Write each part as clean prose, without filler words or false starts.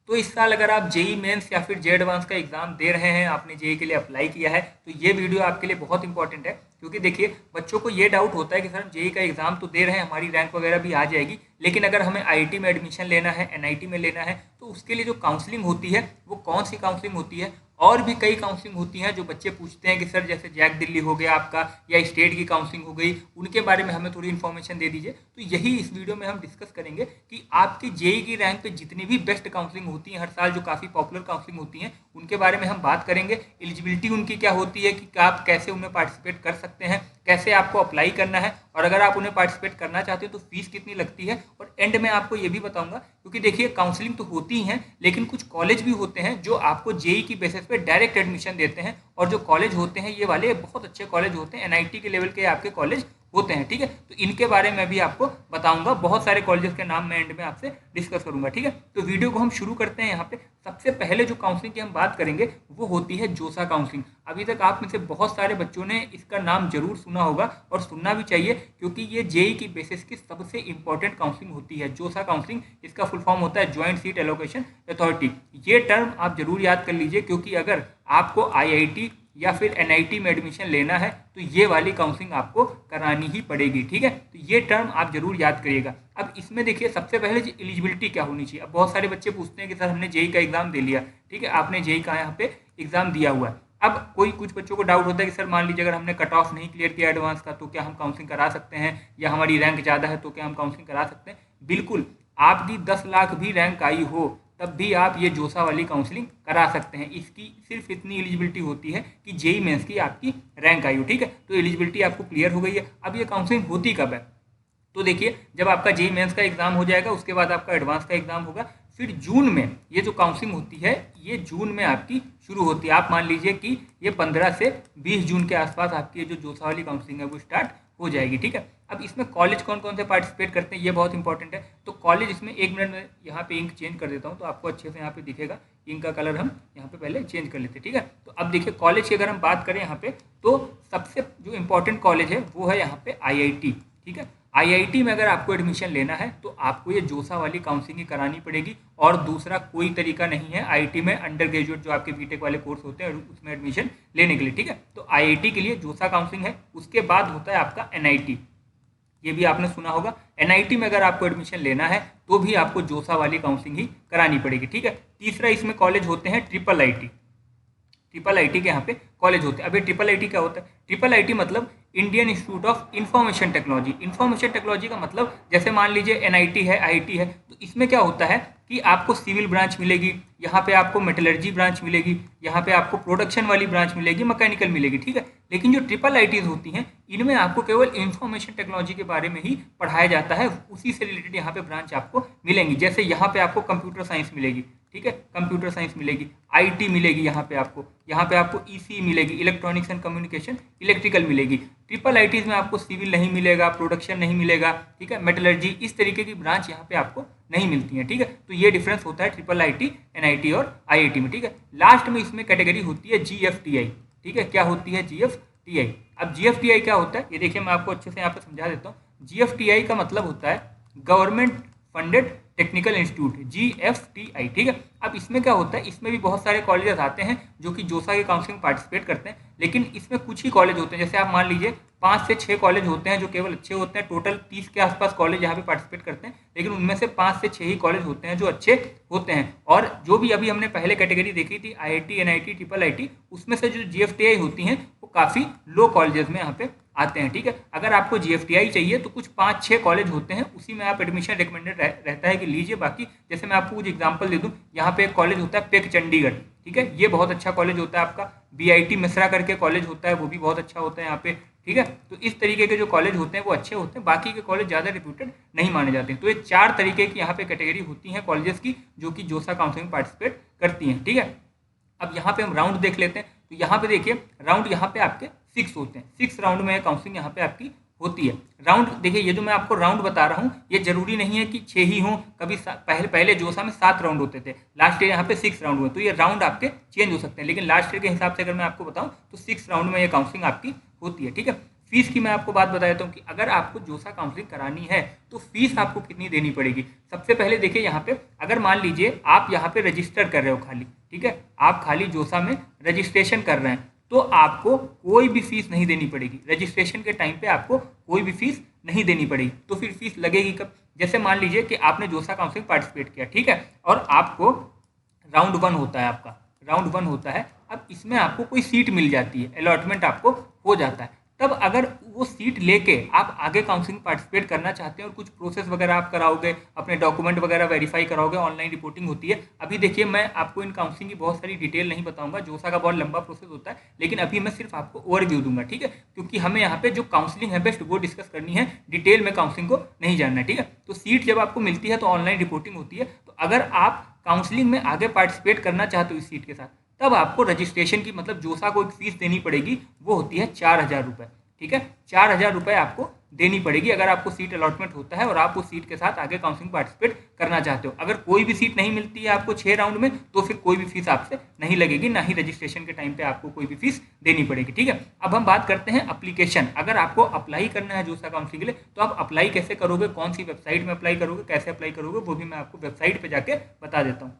तो इस साल अगर आप जेई मेंस या फिर जे एडवांस का एग्जाम दे रहे हैं, आपने जेई के लिए अप्लाई किया है, तो ये वीडियो आपके लिए बहुत इंपॉर्टेंट है। क्योंकि देखिए बच्चों को ये डाउट होता है कि सर हम जेई का एग्जाम तो दे रहे हैं, हमारी रैंक वगैरह भी आ जाएगी, लेकिन अगर हमें आईआईटी में एडमिशन लेना है, एनआईटी में लेना है, तो उसके लिए जो काउंसलिंग होती है वो कौन सी काउंसलिंग होती है। और भी कई काउंसलिंग होती हैं जो बच्चे पूछते हैं कि सर जैसे जैक दिल्ली हो गया आपका, या स्टेट की काउंसलिंग हो गई, उनके बारे में हमें थोड़ी इन्फॉर्मेशन दे दीजिए। तो यही इस वीडियो में हम डिस्कस करेंगे कि आपकी जेई की रैंक पे जितनी भी बेस्ट काउंसलिंग होती है हर साल, जो काफ़ी पॉपुलर काउंसलिंग होती हैं, उनके बारे में हम बात करेंगे। एलिजिबिलिटी उनकी क्या होती है, कि आप कैसे उनमें पार्टिसिपेट कर सकते हैं, कैसे आपको अप्लाई करना है, और अगर आप उन्हें पार्टिसिपेट करना चाहते हो तो फीस कितनी लगती है। और एंड में आपको ये भी बताऊंगा, क्योंकि देखिए काउंसलिंग तो होती हैं, लेकिन कुछ कॉलेज भी होते हैं जो आपको जेई की बेसिस पे डायरेक्ट एडमिशन देते हैं। और जो कॉलेज होते हैं ये वाले बहुत अच्छे कॉलेज होते हैं, एनआईटी के लेवल के आपके कॉलेज होते हैं। ठीक है, तो इनके बारे में भी आपको बताऊंगा, बहुत सारे कॉलेजेस के नाम मैं एंड में आपसे डिस्कस करूंगा। ठीक है, तो वीडियो को हम शुरू करते हैं। यहाँ पे सबसे पहले जो काउंसलिंग की हम बात करेंगे वो होती है जोसा काउंसलिंग। अभी तक आप में से बहुत सारे बच्चों ने इसका नाम जरूर सुना होगा, और सुनना भी चाहिए, क्योंकि ये जेई की बेसिस की सबसे इंपॉर्टेंट काउंसलिंग होती है जोसा काउंसलिंग। इसका फुल फॉर्म होता है ज्वाइंट सीट एलोकेशन अथॉरिटी। ये टर्म आप जरूर याद कर लीजिए, क्योंकि अगर आपको आईआईटी या फिर एनआईटी में एडमिशन लेना है तो ये वाली काउंसलिंग आपको करानी ही पड़ेगी। ठीक है, तो ये टर्म आप जरूर याद करिएगा। अब इसमें देखिए सबसे पहले एलिजिबिलिटी क्या होनी चाहिए। अब बहुत सारे बच्चे पूछते हैं कि सर हमने जेई का एग्जाम दे लिया, ठीक है, आपने जेई का यहाँ पे एग्जाम दिया हुआ है। अब कुछ बच्चों को डाउट होता है कि सर मान लीजिए अगर हमने कट ऑफ नहीं क्लियर किया एडवांस का, तो क्या हम काउंसलिंग करा सकते हैं, या हमारी रैंक ज़्यादा है तो क्या हम काउंसलिंग करा सकते हैं। बिल्कुल, आपकी 10 लाख भी रैंक आई हो तब भी आप ये जोसा वाली काउंसलिंग करा सकते हैं। इसकी सिर्फ इतनी एलिजिबिलिटी होती है कि जेई मेंस की आपकी रैंक आई हो। ठीक है, तो एलिजिबिलिटी आपको क्लियर हो गई है। अब ये काउंसलिंग होती कब है, तो देखिए जब आपका जेई मेंस का एग्जाम हो जाएगा उसके बाद आपका एडवांस का एग्जाम होगा, फिर जून में ये जो काउंसलिंग होती है ये जून में आपकी शुरू होती है। आप मान लीजिए कि ये 15 से 20 जून के आसपास आपकी जो जोसा वाली काउंसलिंग है वो स्टार्ट हो जाएगी। ठीक है, अब इसमें कॉलेज कौन कौन से पार्टिसिपेट करते हैं ये बहुत इंपॉर्टेंट है। तो कॉलेज इसमें, एक मिनट में यहाँ पे इंक चेंज कर देता हूँ तो आपको अच्छे से यहाँ पे दिखेगा। इंक का कलर हम यहाँ पे पहले चेंज कर लेते हैं। ठीक है, तो अब देखिए कॉलेज की अगर हम बात करें यहाँ पे, तो सबसे जो इम्पोर्टेंट कॉलेज है वो है यहाँ पे आईआईटी। ठीक है, आईआईटी में अगर आपको एडमिशन लेना है तो आपको ये जोसा वाली काउंसलिंग करानी पड़ेगी, और दूसरा कोई तरीका नहीं है आईआईटी में अंडर ग्रेजुएट जो आपके बीटेक वाले कोर्स होते हैं उसमें एडमिशन लेने के लिए। ठीक है, तो आईआईटी के लिए जोसा काउंसलिंग है। उसके बाद होता है आपका एनआईटी, ये भी आपने सुना होगा। एनआईटी में अगर आपको एडमिशन लेना है तो भी आपको जोसा वाली काउंसलिंग ही करानी पड़ेगी। ठीक है, तीसरा इसमें कॉलेज होते हैं ट्रिपल आईटी। ट्रिपल आईटी के यहाँ पे कॉलेज होते हैं। अब ये ट्रिपल आईटी क्या होता है, ट्रिपल आईटी मतलब Indian institute of information technology. Information technology का मतलब जैसे मान लीजिए एनआईटी है, आईटी है, तो इसमें क्या होता है कि आपको सिविल ब्रांच मिलेगी, यहाँ पे आपको मेटलर्जी ब्रांच मिलेगी, यहाँ पे आपको प्रोडक्शन वाली ब्रांच मिलेगी, मैकेनिकल मिलेगी। ठीक है, लेकिन जो ट्रिपल आईटीज होती हैं इनमें आपको केवल इंफॉर्मेशन टेक्नोलॉजी के बारे में ही पढ़ाया जाता है, उसी से रिलेटेड यहाँ पे ब्रांच आपको मिलेंगी। जैसे यहाँ पे आपको कंप्यूटर साइंस मिलेगी, ठीक है, कंप्यूटर साइंस मिलेगी, आईटी मिलेगी, यहाँ पे आपको ईसी मिलेगी, इलेक्ट्रॉनिक्स एंड कम्युनिकेशन, इलेक्ट्रिकल मिलेगी। ट्रिपल आईटीज में आपको सिविल नहीं मिलेगा, प्रोडक्शन नहीं मिलेगा, ठीक है, मेटलर्जी, इस तरीके की ब्रांच यहाँ पे आपको नहीं मिलती है। ठीक है, तो ये डिफरेंस होता है ट्रिपल आईटी, एनआईटी और आईआईटी में। ठीक है, लास्ट में इसमें कैटेगरी होती है जीएफटीआई। ठीक है, क्या होती है जीएफटीआई। अब जीएफटीआई क्या होता है ये देखिए, मैं आपको अच्छे से यहाँ पे समझा देता हूँ। जीएफटीआई का मतलब होता है government funded technical institute, GFTI. ठीक है, अब इसमें क्या होता है, इसमें भी बहुत सारे कॉलेजेस आते हैं जो कि जोसा की काउंसलिंग में पार्टिसिपेट करते हैं, लेकिन इसमें कुछ ही कॉलेज होते हैं। जैसे आप मान लीजिए 5 से 6 कॉलेज होते हैं जो केवल अच्छे होते हैं। टोटल 30 के आसपास कॉलेज यहाँ पे पार्टिसिपेट करते हैं, लेकिन उनमें से 5 से 6 ही कॉलेज होते हैं जो अच्छे होते हैं। और जो भी अभी हमने पहले कैटेगरी देखी थी आईआईटी, एनआईटी, ट्रिपल आईटी, उसमें से जो जीएफटीआई होती हैं वो काफ़ी लो कॉलेजेस में यहाँ पे आते हैं। ठीक है, अगर आपको जीएफटीआई चाहिए तो कुछ 5-6 कॉलेज होते हैं, उसी में आप एडमिशन रिकमेंडेड रहता है कि लीजिए। बाकी जैसे मैं आपको कुछ एग्जांपल दे दूं, यहाँ पे एक कॉलेज होता है पेक चंडीगढ़। ठीक है, ये बहुत अच्छा कॉलेज होता है आपका। बीआईटी मिश्रा करके कॉलेज होता है, वो भी बहुत अच्छा होता है यहाँ पे। ठीक है, तो इस तरीके के जो कॉलेज होते हैं वो अच्छे होते हैं, बाकी के कॉलेज ज़्यादा रिप्यूटेड नहीं माने जाते हैं। तो ये 4 तरीके की यहाँ पे कैटेगरी होती हैं कॉलेजेस की जो कि जोसा काउंसलिंग में पार्टिसिपेट करती हैं। ठीक है, अब यहाँ पे हम राउंड देख लेते हैं। तो यहाँ पे देखिए राउंड यहाँ पे आपके 6 होते हैं। 6 राउंड में काउंसलिंग यहाँ पे आपकी होती है। राउंड देखिए, ये जो मैं आपको राउंड बता रहा हूँ ये जरूरी नहीं है कि 6 ही हों, कभी पहले जोसा में 7 राउंड होते थे, लास्ट ईयर यहाँ पे 6 राउंड हुए। तो ये राउंड आपके चेंज हो सकते हैं, लेकिन लास्ट ईयर के हिसाब से अगर मैं आपको बताऊँ तो 6 राउंड में ये काउंसलिंग आपकी होती है। ठीक है, फीस की मैं आपको बात बता देता हूँ कि अगर आपको जोसा काउंसलिंग करानी है तो फीस आपको कितनी देनी पड़ेगी। सबसे पहले देखिए यहाँ पे, अगर मान लीजिए आप यहाँ पे रजिस्टर कर रहे हो खाली, ठीक है, आप खाली जोसा में रजिस्ट्रेशन कर रहे हैं, तो आपको कोई भी फीस नहीं देनी पड़ेगी। रजिस्ट्रेशन के टाइम पे आपको कोई भी फीस नहीं देनी पड़ेगी। तो फिर फीस लगेगी कब? जैसे मान लीजिए कि आपने जोसा काउंसलिंग पार्टिसिपेट किया, ठीक है, और आपको राउंड 1 होता है, आपका राउंड 1 होता है। अब इसमें आपको कोई सीट मिल जाती है, अलॉटमेंट आपको हो जाता है। तब अगर वो सीट लेके आप आगे काउंसलिंग पार्टिसिपेट करना चाहते हैं और कुछ प्रोसेस वगैरह आप कराओगे, अपने डॉक्यूमेंट वगैरह वेरीफाई कराओगे, ऑनलाइन रिपोर्टिंग होती है। अभी देखिए मैं आपको इन काउंसलिंग की बहुत सारी डिटेल नहीं बताऊंगा, जोसा का बहुत लंबा प्रोसेस होता है, लेकिन अभी मैं सिर्फ आपको ओवरव्यू दूंगा, ठीक है, क्योंकि हमें यहाँ पे जो काउंसलिंग है बेस्ट वो डिस्कस करनी है, डिटेल में काउंसलिंग को नहीं जानना है, ठीक है। तो सीट जब आपको मिलती है तो ऑनलाइन रिपोर्टिंग होती है। तो अगर आप काउंसलिंग में आगे पार्टिसिपेट करना चाहते हो इस सीट के साथ, तब आपको रजिस्ट्रेशन की मतलब जोसा को एक फीस देनी पड़ेगी, वो होती है 4,000 रुपये, ठीक है। 4,000 रुपये आपको देनी पड़ेगी अगर आपको सीट अलॉटमेंट होता है और आप उस सीट के साथ आगे काउंसलिंग पार्टिसिपेट करना चाहते हो। अगर कोई भी सीट नहीं मिलती है आपको 6 राउंड में, तो फिर कोई भी फीस आपसे नहीं लगेगी, ना ही रजिस्ट्रेशन के टाइम पे आपको कोई भी फीस देनी पड़ेगी, ठीक है। अब हम बात करते हैं एप्लीकेशन। अगर आपको अप्लाई करना है जोसा काउंसलिंग के लिए, तो आप अप्लाई कैसे करोगे, कौन सी वेबसाइट में अप्लाई करोगे, कैसे अप्लाई करोगे, वो भी मैं आपको वेबसाइट पर जाके बता देता हूँ।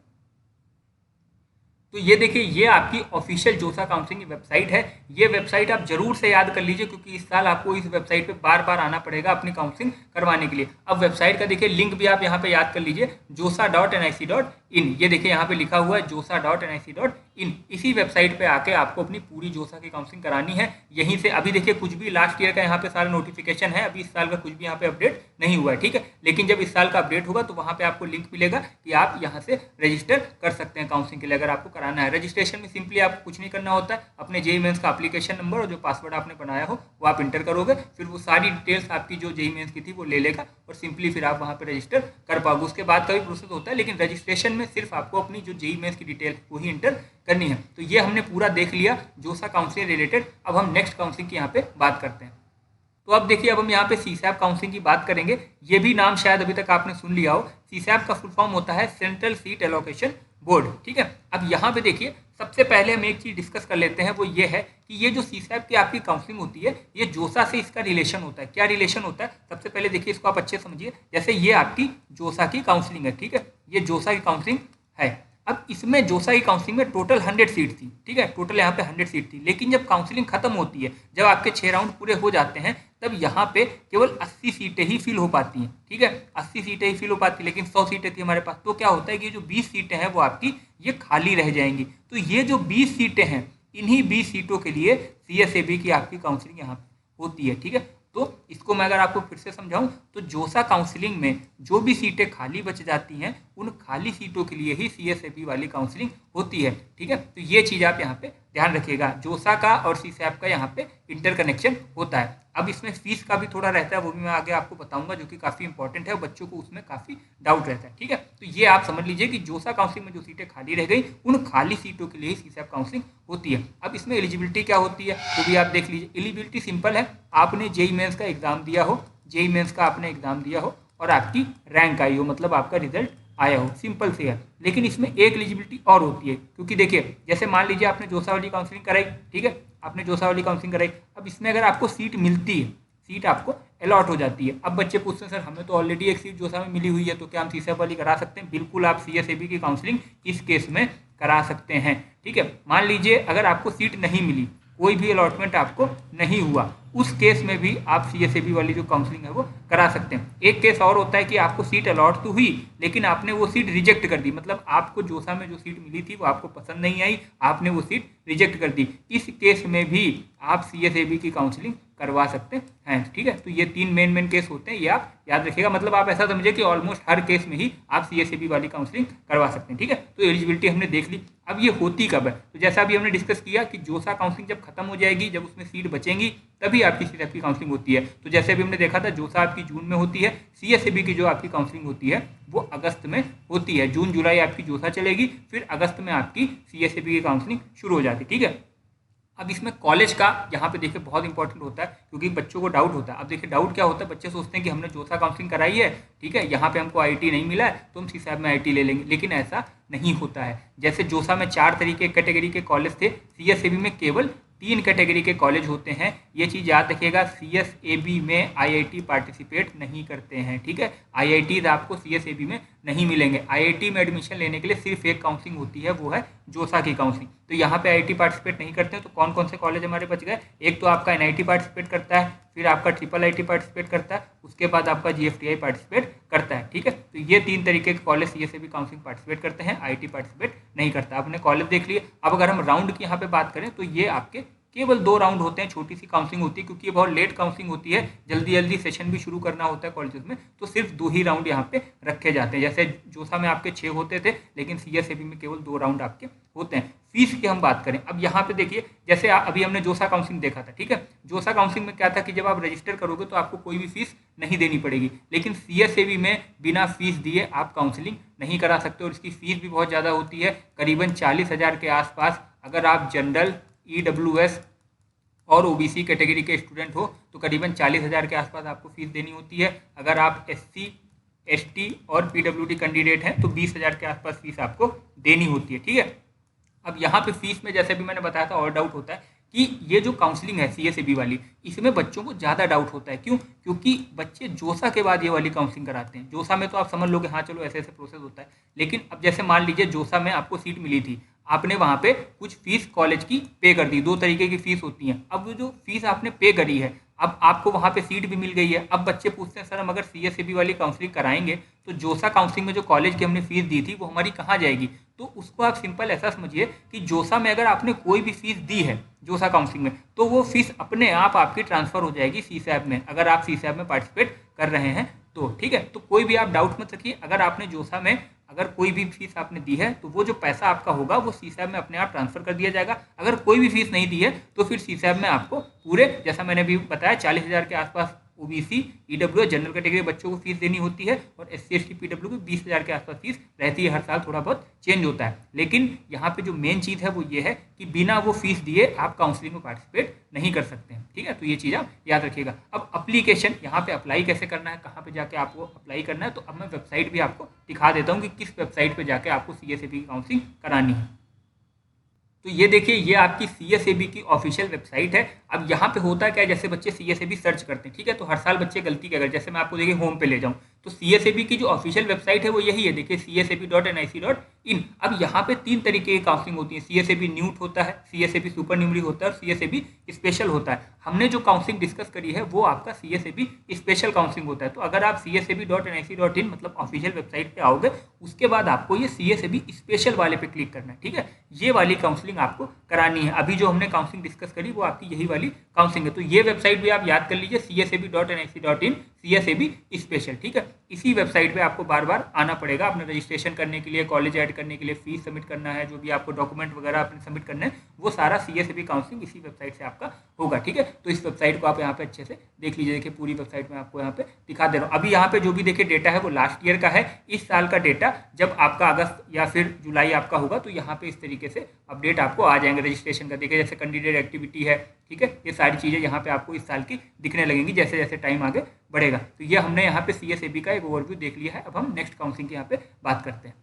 तो ये देखिए, ये आपकी ऑफिशियल जोसा काउंसलिंग की वेबसाइट है। ये वेबसाइट आप जरूर से याद कर लीजिए, क्योंकि इस साल आपको इस वेबसाइट पे बार बार आना पड़ेगा अपनी काउंसलिंग करवाने के लिए। अब वेबसाइट का देखिए लिंक भी आप यहाँ पे याद कर लीजिए, josa.nic.in। ये देखिए यहाँ पे लिखा हुआ है josa.nic.in। इसी वेबसाइट पे आके आपको अपनी पूरी जोसा की काउंसलिंग करानी है। यहीं से अभी देखिए कुछ भी लास्ट ईयर का यहाँ पे सारा नोटिफिकेशन है, अभी इस साल का कुछ भी यहाँ पे अपडेट नहीं हुआ है, ठीक है। लेकिन जब इस साल का अपडेट होगा तो वहाँ पे आपको लिंक मिलेगा कि आप यहाँ से रजिस्टर कर सकते हैं काउंसलिंग के लिए, अगर आपको कराना है। रजिस्ट्रेशन में सिंपली आपको कुछ नहीं करना होता है, अपने जेईई मेंस का एप्लीकेशन नंबर और जो पासवर्ड आपने बनाया हो वो आप इंटर करोगे, फिर वो सारी डिटेल्स आपकी जो जेईई मेंस की थी वो ले लेगा और सिंपली फिर आप वहाँ पे रजिस्टर कर पाओगे। उसके बाद का भी प्रोसेस होता है, लेकिन रजिस्ट्रेशन में सिर्फ आपको अपनी जो जेईई मेंस की डिटेल वो ही इंटर करनी है। तो ये हमने पूरा देख लिया जोसा काउंसलिंग रिलेटेड। अब हम नेक्स्ट काउंसलिंग की यहाँ पे बात करते हैं। तो अब देखिए, अब हम यहाँ पे सीसैप काउंसलिंग की बात करेंगे। ये भी नाम शायद अभी तक आपने सुन लिया हो। सीसैप का फुल फॉर्म होता है सेंट्रल सीट एलोकेशन बोर्ड, ठीक है। अब यहाँ पे देखिए, सबसे पहले हम एक चीज डिस्कस कर लेते हैं, वो ये है कि ये जो सीसैप की आपकी काउंसलिंग होती है, ये जोसा से इसका रिलेशन होता है। क्या रिलेशन होता है? सबसे पहले देखिए, इसको आप अच्छे समझिए। जैसे ये आपकी जोसा की काउंसलिंग है, ठीक है, ये जोसा की काउंसलिंग है। अब इसमें जोसा की काउंसलिंग में टोटल 100 सीट थी, ठीक है, टोटल यहाँ पे 100 सीट थी। लेकिन जब काउंसलिंग खत्म होती है, जब आपके 6 राउंड पूरे हो जाते हैं, तब यहाँ पे केवल 80 सीटें ही फिल हो पाती हैं, ठीक है, 80 सीटें ही फिल हो पाती, लेकिन 100 सीटें थी हमारे पास। तो क्या होता है कि जो 20 सीटें हैं वो आपकी ये खाली रह जाएंगी। तो ये जो 20 सीटें हैं, इन्हीं 20 सीटों के लिए सीएसएबी की आपकी काउंसलिंग यहाँ होती है, ठीक है। तो इसको मैं अगर आपको फिर से समझाऊं, तो जोसा काउंसलिंग में जो भी सीटें खाली बच जाती हैं, उन खाली सीटों के लिए ही सीएसएबी वाली काउंसलिंग होती है, ठीक है। तो ये चीज़ आप यहाँ पे ध्यान रखिएगा, जोसा का और सीसैप का यहाँ पे इंटरकनेक्शन होता है। अब इसमें फीस का भी थोड़ा रहता है, वो भी मैं आगे आपको बताऊंगा, जो कि काफ़ी इंपॉर्टेंट है और बच्चों को उसमें काफ़ी डाउट रहता है, ठीक है। तो ये आप समझ लीजिए कि जोसा काउंसलिंग में जो सीटें खाली रह गई, उन खाली सीटों के लिए ही सीसैप काउंसलिंग होती है। अब इसमें एलिजिबिलिटी क्या होती है वो भी आप देख लीजिए। एलिजिबिलिटी सिंपल है, आपने जेईई मेंस का एग्जाम दिया हो, जेईई मेंस का आपने एग्जाम दिया हो और आपकी रैंक आई हो, मतलब आपका रिजल्ट आया हो, सिंपल से है। लेकिन इसमें एक एलिजिबिलिटी और होती है, क्योंकि देखिए, जैसे मान लीजिए आपने जोसा वाली काउंसलिंग कराई, ठीक है, आपने जोसा वाली काउंसलिंग कराई। अब इसमें अगर आपको सीट मिलती है, सीट आपको अलॉट हो जाती है। अब बच्चे पूछते हैं, सर हमें तो ऑलरेडी एक सीट जोसा में मिली हुई है, तो क्या हम सीसैप वाली करा सकते हैं? बिल्कुल, आप सीएसएबी की काउंसलिंग इस केस में करा सकते हैं, ठीक है। मान लीजिए अगर आपको सीट नहीं मिली, कोई भी अलॉटमेंट आपको नहीं हुआ, उस केस में भी आप सीएसएबी वाली जो काउंसलिंग है वो करा सकते हैं। एक केस और होता है कि आपको सीट अलॉट तो हुई, लेकिन आपने वो सीट रिजेक्ट कर दी, मतलब आपको जोसा में जो सीट मिली थी वो आपको पसंद नहीं आई, आपने वो सीट रिजेक्ट कर दी। इस केस में भी आप सीएसएबी की काउंसलिंग करवा सकते हैं, ठीक है। तो ये 3 मेन केस होते हैं, ये आप याद रखिएगा। मतलब आप ऐसा समझिए कि ऑलमोस्ट हर केस में ही आप सीएसएबी वाली काउंसलिंग करवा सकते हैं, ठीक है। तो एलिजिबिलिटी हमने देख ली। अब ये होती कब है? तो जैसा अभी हमने डिस्कस किया कि जोसा काउंसलिंग जब खत्म हो जाएगी, जब उसमें सीट बचेंगी, तभी आपकी सीसैप की काउंसलिंग होती है। तो जैसे अभी हमने देखा था, जोसा आपकी जून में होती है, सीएसएबी की जो आपकी काउंसलिंग होती है वो अगस्त में होती है। जून जुलाई आपकी जोसा चलेगी, फिर अगस्त में आपकी सीएसएबी की काउंसलिंग शुरू हो जाती है, ठीक है। अब इसमें कॉलेज का यहाँ पे देखिए बहुत इंपॉर्टेंट होता है, क्योंकि बच्चों को डाउट होता है। अब देखिए डाउट क्या होता है, बच्चे सोचते हैं कि हमने जोसा काउंसलिंग कराई है, ठीक है, यहाँ पे हमको आईआईटी नहीं मिला है तो हम सीसैप में आईआईटी ले लेंगे, लेकिन ऐसा नहीं होता है। जैसे जोसा में 4 तरीके कैटेगरी के कॉलेज थे, सीएसएबी में केवल 3 कैटेगरी के कॉलेज होते हैं, ये चीज़ याद रखिएगा। CSAB में IIT पार्टिसिपेट नहीं करते हैं, ठीक है। IITs आपको CSAB में नहीं मिलेंगे। IIT में एडमिशन लेने के लिए सिर्फ एक काउंसलिंग होती है, वो है जोसा की काउंसलिंग। तो यहाँ पे IIT पार्टिसिपेट नहीं करते हैं। तो कौन कौन से कॉलेज हमारे बच गए? एक तो आपका NIT पार्टिसिपेट करता है, फिर आपका IIIT पार्टिसिपेट करता है, उसके बाद आपका GFTI पार्टिसिपेट करता है, ठीक है। तो ये 3 तरीके के कॉलेज CSAB काउंसलिंग पार्टिसिपेट करते हैं, IIT पार्टिसिपेट नहीं करता। आपने कॉलेज देख लिए। अब अगर हम राउंड की यहाँ पे बात करें तो ये आपके केवल 2 राउंड होते हैं, छोटी सी काउंसलिंग होती है क्योंकि ये बहुत लेट काउंसलिंग होती है, जल्दी जल्दी सेशन भी शुरू करना होता है कॉलेजेस में, तो सिर्फ 2 ही राउंड यहाँ पे रखे जाते हैं। जैसे जोसा में आपके 6 होते थे, लेकिन CSAB में केवल 2 राउंड आपके होते हैं। फीस की हम बात करें, अब यहाँ पे देखिए, जैसे अभी हमने जोसा काउंसलिंग देखा था, ठीक है। जोसा काउंसलिंग में क्या था कि जब आप रजिस्टर करोगे तो आपको कोई भी फीस नहीं देनी पड़ेगी, लेकिन CSAB में बिना फीस दिए आप काउंसलिंग नहीं करा सकते और इसकी फीस भी बहुत ज़्यादा होती है, करीबन 40,000 के आसपास। अगर आप जनरल, EWS और OBC कैटेगरी के स्टूडेंट हो तो करीबन 40,000 के आसपास आपको फीस देनी होती है। अगर आप SC, ST और PWD कैंडिडेट हैं तो 20,000 के आसपास फीस आपको देनी होती है, ठीक है। अब यहाँ पे फीस में जैसे भी मैंने बताया था और डाउट होता है कि ये जो काउंसलिंग है CSAB वाली, इसमें बच्चों को ज़्यादा डाउट होता है। क्यों? क्योंकि बच्चे जोसा के बाद ये वाली काउंसलिंग कराते हैं। जोसा में तो आप समझ लोगे हाँ चलो ऐसे ऐसे प्रोसेस होता है, लेकिन अब जैसे मान लीजिए जोसा में आपको सीट मिली थी, आपने वहाँ पे कुछ फीस कॉलेज की पे कर दी। 2 तरीके की फीस होती हैं। अब वो जो फीस आपने पे करी है, अब आपको वहाँ पे सीट भी मिल गई है। अब बच्चे पूछते हैं सर हम अगर CSAB वाली काउंसलिंग कराएंगे तो जोसा काउंसलिंग में जो कॉलेज की हमने फीस दी थी वो हमारी कहाँ जाएगी? तो उसको आप सिंपल ऐसा समझिए कि जोसा में अगर आपने कोई भी फीस दी है जोसा काउंसलिंग में, तो वो फीस अपने आप आपकी ट्रांसफर हो जाएगी CSAB में, अगर आप CSAB में पार्टिसिपेट कर रहे हैं तो, ठीक है। तो कोई भी आप डाउट मत रखिए, अगर आपने जोसा में अगर कोई भी फीस आपने दी है तो वो जो पैसा आपका होगा वो CSAB में अपने आप ट्रांसफर कर दिया जाएगा। अगर कोई भी फीस नहीं दी है तो फिर CSAB में आपको पूरे, जैसा मैंने भी बताया, 40,000 के आसपास OBC, EWS जनरल कैटेगरी बच्चों को फीस देनी होती है और SC, ST, PW को 20,000 के आसपास फीस रहती है। हर साल थोड़ा बहुत चेंज होता है, लेकिन यहाँ पे जो मेन चीज़ है वो ये है कि बिना वो फीस दिए आप काउंसलिंग में पार्टिसिपेट नहीं कर सकते हैं, ठीक है। तो ये चीज़ आप याद रखिएगा। अब अप्लीकेशन यहाँ पे अप्लाई कैसे करना है, कहाँ पे जाके आपको अप्लाई करना है, तो अब मैं वेबसाइट भी आपको दिखा देता हूँ कि किस वेबसाइट पर जाके आपको CSAB की काउंसलिंग करानी है। तो ये देखिए, ये आपकी CSAB की ऑफिशियल वेबसाइट है। अब यहाँ पे होता क्या है, जैसे बच्चे CSAB सर्च करते हैं, ठीक है, तो हर साल बच्चे गलती क्या करते हैं, जैसे मैं आपको देखिए होम पे ले जाऊँ तो CSAB की जो ऑफिशियल वेबसाइट है वो यही है, देखिए csab.nic.in। अब यहाँ पे 3 तरीके की काउंसलिंग होती है। CSAB न्यूट होता है, CSAB सुपर न्यूमरी होता है और CSAB स्पेशल होता है। हमने जो काउंसलिंग डिस्कस करी है वो आपका CSAB स्पेशल काउंसलिंग होता है। तो अगर आप csab.nic.in मतलब ऑफिशियल वेबसाइट पे आओगे, उसके बाद आपको ये CSAB स्पेशल वाले पे क्लिक करना है, ठीक है। ये वाली काउंसलिंग आपको करानी है। अभी जो हमने काउंसलिंग डिस्कस करी वो आपकी यही वाली काउंसलिंग है। तो ये वेबसाइट भी आप याद कर लीजिए, csab.nic.in CSAB स्पेशल, ठीक है। इसी वेबसाइट पे आपको बार बार आना पड़ेगा अपने रजिस्ट्रेशन करने के लिए, कॉलेज ऐड करने के लिए, फीस सबमिट करना है, जो भी आपको डॉक्यूमेंट वगैरह अपने सबमिट करना है, वो सारा CSAB काउंसलिंग इसी वेबसाइट से आपका होगा, ठीक है। तो इस वेबसाइट को आप यहाँ पे अच्छे से देख लीजिए। देखिए पूरी वेबसाइट में आपको यहाँ पे दिखा दे रहा हूँ। अभी यहाँ पे जो भी देखिए डेटा है वो लास्ट ईयर का है। इस साल का डेटा जब आपका अगस्त या फिर जुलाई आपका होगा तो यहाँ पे इस तरीके से अपडेट आपको आ जाएंगे रजिस्ट्रेशन का। देखिए जैसे कैंडिडेट एक्टिविटी है, ठीक है, ये सारी चीज़ें यहाँ पे आपको इस साल की दिखने लगेंगी जैसे जैसे टाइम आगे बढ़ेगा। तो ये हमने यहाँ पे CSAB का एक ओवरव्यू देख लिया है। अब हम नेक्स्ट काउंसलिंग की यहाँ पे बात करते हैं।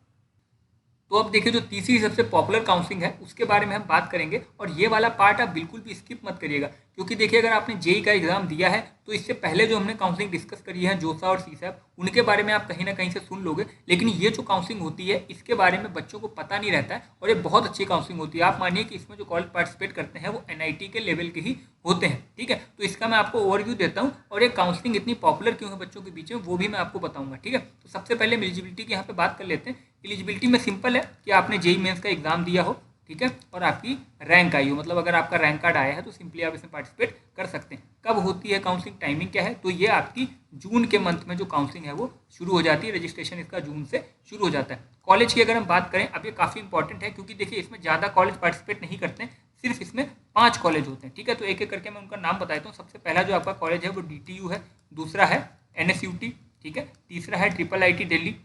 तो अब देखिए जो तीसरी सबसे पॉपुलर काउंसलिंग है उसके बारे में हम बात करेंगे, और ये वाला पार्ट आप बिल्कुल भी स्किप मत करिएगा, क्योंकि देखिए अगर आपने जेई का एग्जाम दिया है तो इससे पहले जो हमने काउंसलिंग डिस्कस करी है जोसा और CSAB, उनके बारे में आप कहीं ना कहीं से सुन लोगे, लेकिन ये जो काउंसलिंग होती है इसके बारे में बच्चों को पता नहीं रहता है और ये बहुत अच्छी काउंसलिंग होती है। आप मानिए कि इसमें जो कॉलेज पार्टिसिपेट करते हैं वो NIT के लेवल के ही होते हैं, ठीक है। तो इसका मैं आपको ओवरव्यू देता हूँ और ये काउंसलिंग इतनी पॉपुलर क्यों है बच्चों के बीच में वो भी मैं आपको बताऊंगा, ठीक है। तो सबसे पहले एलिजिबिलिटी की यहाँ पे बात कर लेते हैं। एलिजिबिलिटी में सिंपल है कि आपने जेई मेंस का एग्जाम दिया हो, ठीक है, और आपकी रैंक आई हो, मतलब अगर आपका रैंक कार्ड आया है तो सिंपली आप इसमें पार्टिसिपेट कर सकते हैं। कब होती है काउंसलिंग, टाइमिंग क्या है, तो ये आपकी जून के मंथ में जो काउंसलिंग है वो शुरू हो जाती है। रजिस्ट्रेशन इसका जून से शुरू हो जाता है। कॉलेज की अगर हम बात करें, अब ये काफ़ी इंपॉर्टेंट है क्योंकि देखिए इसमें ज़्यादा कॉलेज पार्टिसिपेट नहीं करते हैं, सिर्फ इसमें 5 कॉलेज होते हैं, ठीक है। तो एक एक करके मैं उनका नाम बताता हूँ। सबसे पहला जो आपका कॉलेज है वो DTU है, दूसरा है NSUT, ठीक है, तीसरा है IIIT दिल्ली।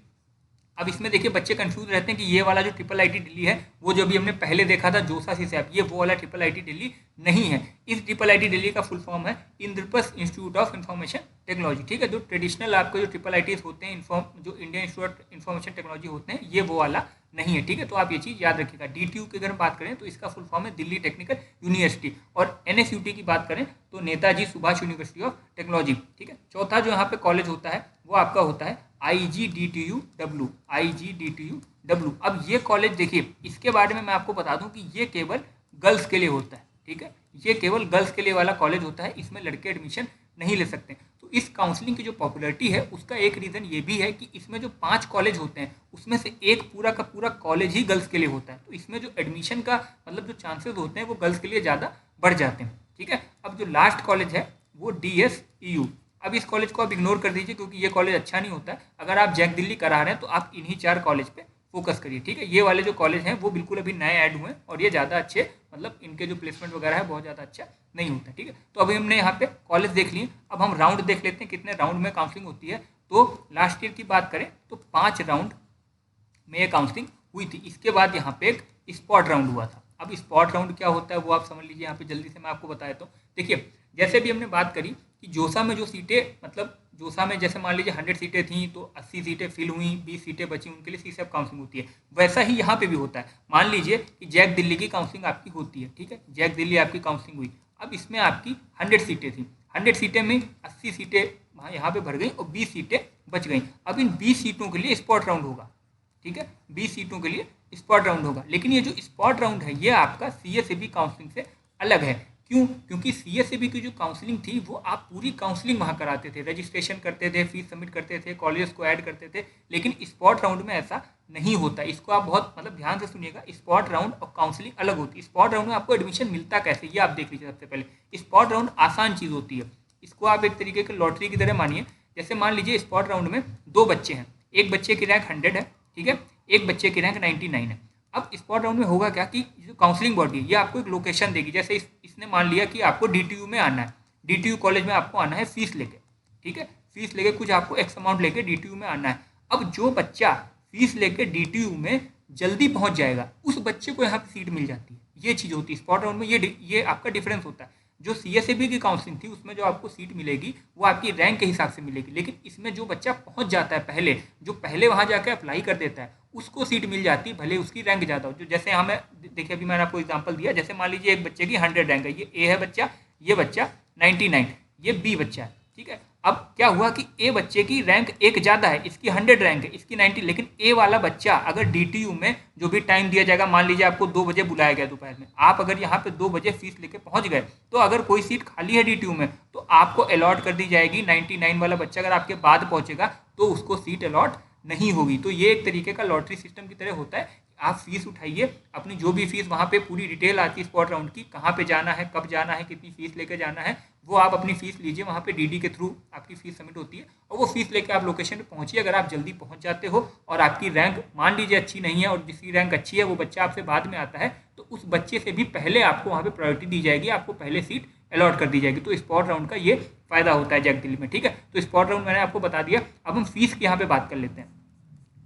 अब इसमें देखिए बच्चे कंफ्यूज रहते हैं कि ये वाला जो IIIT दिल्ली है वो जो भी हमने पहले देखा था जोसा CSAB, ये वो वाला IIIT दिल्ली नहीं है। इस IIIT दिल्ली का फुल फॉर्म है Indraprastha institute of information technology, ठीक है। जो ट्रेडिशनल आपके जो IIITs होते हैं, जो Indian institute of information technology होते हैं, ये वो वाला नहीं है, ठीक है। तो आप ये चीज़ याद रखिएगा। DTU की अगर हम बात करें तो इसका फुल फॉर्म है दिल्ली टेक्निकल यूनिवर्सिटी, और NSUT की बात करें तो Netaji Subhash university of technology, ठीक है। चौथा जो यहाँ पे कॉलेज होता है वो आपका होता है IGDTUW, IGDTUW। अब ये कॉलेज देखिए, इसके बारे में मैं आपको बता दूं कि ये केवल गर्ल्स के लिए होता है, ठीक है। ये केवल गर्ल्स के लिए वाला कॉलेज होता है, इसमें लड़के एडमिशन नहीं ले सकते। तो इस काउंसलिंग की जो पॉपुलैरिटी है उसका एक रीज़न ये भी है कि इसमें जो 5 कॉलेज होते हैं उसमें से एक पूरा का पूरा कॉलेज ही गर्ल्स के लिए होता है। तो इसमें जो एडमिशन का मतलब जो चांसेस होते हैं वो गर्ल्स के लिए ज़्यादा बढ़ जाते हैं, ठीक है। अब जो लास्ट कॉलेज है वो DSEU। अब इस कॉलेज को आप इग्नोर कर दीजिए क्योंकि ये कॉलेज अच्छा नहीं होता है। अगर आप जैक दिल्ली करा रहे हैं तो आप इन्हीं 4 कॉलेज पे फोकस करिए, ठीक है। ये वाले जो कॉलेज हैं वो बिल्कुल अभी नए ऐड हुए हैं और ये ज़्यादा अच्छे मतलब इनके जो प्लेसमेंट वगैरह है बहुत ज़्यादा अच्छा नहीं होता, ठीक है। तो अभी हमने यहाँ पे कॉलेज देख लिए, अब हम राउंड देख लेते हैं कितने राउंड में काउंसलिंग होती है। तो लास्ट ईयर की बात करें तो 5 राउंड में ये काउंसलिंग हुई थी। इसके बाद यहाँ पे एक स्पॉट राउंड हुआ था। अब स्पॉट राउंड क्या होता है वो आप समझ लीजिए, यहाँ पे जल्दी से मैं आपको बता देता हूँ। देखिए, जैसे भी हमने बात करी कि जोसा में जो सीटें मतलब जोसा में जैसे मान लीजिए 100 सीटें थी तो 80 सीटें फिल हुई, 20 सीटें बची, उनके लिए सीसेप काउंसलिंग होती है। वैसा ही यहाँ पे भी होता है। मान लीजिए कि जैक दिल्ली की काउंसलिंग आपकी होती है, ठीक है। जैक दिल्ली आपकी काउंसलिंग हुई, अब इसमें आपकी 100 सीटें थी। 100 सीटें में 80 सीटें वहाँ यहाँ पे भर गई और 20 सीटें बच गई। अब इन 20 सीटों के लिए स्पॉट राउंड होगा, ठीक है। 20 सीटों के लिए स्पॉट राउंड होगा, लेकिन ये जो स्पॉट राउंड है ये आपका CSAB काउंसलिंग से अलग है। क्यों? क्योंकि CSAB की जो काउंसलिंग थी वो आप पूरी काउंसलिंग वहाँ कराते थे, रजिस्ट्रेशन करते थे, फीस सबमिट करते थे, कॉलेजेस को ऐड करते थे। लेकिन स्पॉट राउंड में ऐसा नहीं होता। इसको आप बहुत मतलब ध्यान से सुनिएगा, स्पॉट राउंड और काउंसलिंग अलग होती है। स्पॉट राउंड में आपको एडमिशन मिलता कैसे ये आप देख लीजिए। सबसे पहले स्पॉट राउंड आसान चीज़ होती है, इसको आप एक तरीके के लॉटरी की तरह मानिए। जैसे मान लीजिए स्पॉट राउंड में 2 बच्चे हैं, एक बच्चे की रैंक 100 है, ठीक है, एक बच्चे की रैंक 99 है। अब स्पॉट राउंड में होगा क्या कि जो काउंसलिंग बॉडी है ये आपको एक लोकेशन देगी। जैसे इसने मान लिया कि आपको DTU में आना है, DTU कॉलेज में आपको आना है फीस लेके, ठीक है, फीस लेके कुछ आपको एक्स अमाउंट लेके DTU में आना है। अब जो बच्चा फीस लेके DTU में जल्दी पहुंच जाएगा उस बच्चे को यहाँ पे सीट मिल जाती है। ये चीज़ होती है स्पॉट राउंड में, ये आपका डिफरेंस होता है। जो CSAB की काउंसलिंग थी उसमें जो आपको सीट मिलेगी वो आपकी रैंक के हिसाब से मिलेगी, लेकिन इसमें जो बच्चा पहुंच जाता है पहले, जो पहले वहां जाकर अप्लाई कर देता है उसको सीट मिल जाती है, भले उसकी रैंक ज़्यादा हो। जो जैसे हमें देखिए अभी मैंने आपको एग्जांपल दिया, जैसे मान लीजिए एक बच्चे की 100 रैंक है, ये A है बच्चा, ये बच्चा 99, ये B बच्चा है, ठीक है। अब क्या हुआ कि ए बच्चे की रैंक 1 ज़्यादा है, इसकी 100 रैंक है, इसकी 90, लेकिन ए वाला बच्चा अगर DTU में जो भी टाइम दिया जाएगा, मान लीजिए आपको 2 बजे बुलाया गया दोपहर में, आप अगर यहाँ पे 2 बजे फीस लेके पहुँच गए तो अगर कोई सीट खाली है DTU में तो आपको अलॉट कर दी जाएगी। 99 वाला बच्चा अगर आपके बाद पहुँचेगा तो उसको सीट अलॉट नहीं होगी। तो ये एक तरीके का लॉटरी सिस्टम की तरह होता है। आप फीस उठाइए, अपनी जो भी फीस वहाँ पे पूरी डिटेल आती है स्पॉट राउंड की, कहाँ पे जाना है, कब जाना है, कितनी फीस लेके जाना है, वो आप अपनी फीस लीजिए। वहाँ पे DD के थ्रू आपकी फीस सबमिट होती है और वो फीस लेके आप लोकेशन पे पहुँचिए। अगर आप जल्दी पहुँच जाते हो और आपकी रैंक मान लीजिए अच्छी नहीं है और जिसकी रैंक अच्छी है वो बच्चा आपसे बाद में आता है तो उस बच्चे से भी पहले आपको वहाँ पे प्रायोरिटी दी जाएगी, आपको पहले सीट अलॉट कर दी जाएगी। तो स्पॉट राउंड का ये फायदा होता है जैक दिल्ली में, ठीक है। तो स्पॉट राउंड मैंने आपको बता दिया। अब हम फीस की यहाँ पे बात कर लेते हैं,